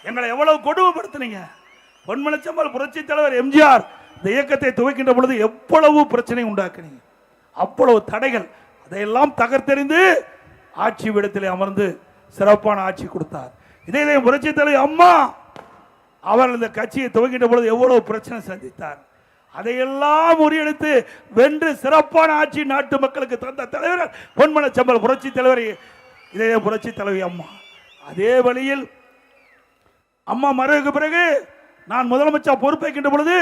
எங்களை எவ்வளவு கொடுமைப்படுத்தினீங்க. பொன்மனச்செம்மல் புரட்சி தலைவர் எம்ஜிஆர் இந்த இயக்கத்தை துவக்கின்ற பொழுது எவ்வளவு பிரச்சனை உண்டாக்குனீங்க, அவ்வளவு தடைகள், அதையெல்லாம் தகர்த்தெறிந்து ஆட்சி விடத்திலே அமர்ந்து சிறப்பான ஆட்சி கொடுத்தார். இதே புரட்சி தலைவர் அம்மா அவர் இந்த கட்சியை துவக்கின்ற பொழுது எவ்வளவு பிரச்சனை சந்தித்தார். அதையெல்லாம் முறியடித்து வென்று சிறப்பான ஆட்சி நாட்டு மக்களுக்கு தந்த தலைவர் பொன்மனச்செம்மல் புரட்சி தலைவர். இதே புரட்சி தலைவி அம்மா. அதே வழியில் அம்மா மறைவுக்கு பிறகு நான் முதலமைச்சர் பொறுப்பேற்கின்ற பொழுது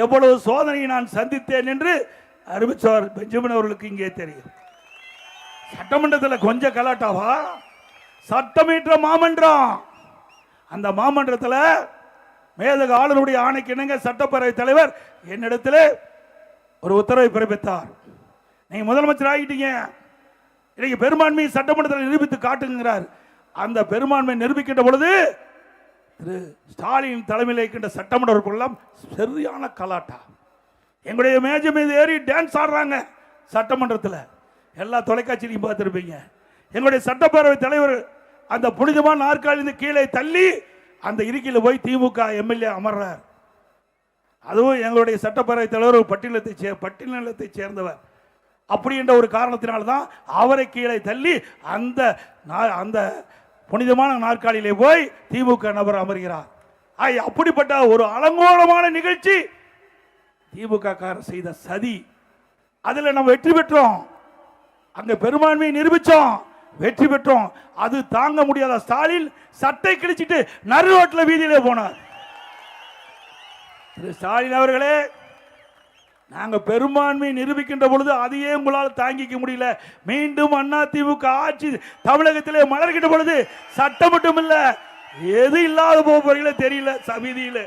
எவ்வளவு சோதனையை நான் சந்தித்தேன் என்று அறிவிச்சவர் பெஞ்சமின் அவர்களுக்கு இங்கே தெரியும். சட்டமன்றத்தில் கொஞ்சம் கலாட்டாவா? சட்டமன்ற மாமன்றம், அந்த மாமன்றத்தில் மேதக ஆளுநருடைய ஆணைக்கு இணங்க சட்டப்பேரவை தலைவர் என்னிடத்தில் ஒரு உத்தரவை பிறப்பித்தார். நீங்க முதலமைச்சர் ஆகிட்டீங்க, இன்னைக்கு பெரும்பான்மையை சட்டமன்றத்தில் நிரூபித்து காட்டுங்கிறார். அந்த பெரும்பான்மை நிரூபிக்கின்ற பொழுது திரு ஸ்டாலின் தலைமையில் இருக்கின்ற சட்டமன்ற உறுப்பினர்கள் சரியான கலாட்டா, எங்களுடைய மேஜை மீது ஏறி டான்ஸ் ஆடுறாங்க. சட்டமன்றத்தில் எல்லா தொலைக்காட்சியிலையும் பார்த்துருப்பீங்க. எங்களுடைய சட்டப்பேரவை தலைவர் அந்த புனிதமான நாற்காலிருந்து கீழே தள்ளி அந்த இருக்கையில் போய் திமுக எம்எல்ஏ அமர்றார். அதுவும் எங்களுடைய சட்டப்பேரவை தலைவர் பட்டியலத்தை சேர்ந்தவர். அப்படி என்ற ஒரு காரணத்தினால்தான் அவரை கீழே தள்ளி அந்த புனிதமான நாற்காலியிலே போய் திமுக நபர் அமர்கிறார். அப்படிப்பட்ட ஒரு அலங்கோலமான நிகழ்ச்சி திமுக காரர் செய்த சதி. அதில் நம்ம வெற்றி பெற்றோம், அங்க பெரும்பான்மையை நிரூபிச்சோம், வெற்றி பெற்றோம். அது தாங்க முடியாத ஸ்டாலின் சட்டை கிழிச்சிட்டு நடு ரோட்டில் வீதியிலே போனார். திரு ஸ்டாலின் அவர்களே, நாங்க பெரும்பான்மை நிரூபிக்கின்ற பொழுது அதையே உங்களால் தாங்கிக்க முடியல. மீண்டும் அதிமுக ஆட்சி தமிழகத்திலே மலர்கின்ற பொழுது சட்டம் மட்டும் இல்ல, எது இல்லாத போகிறீங்களே தெரியல சபீதியில.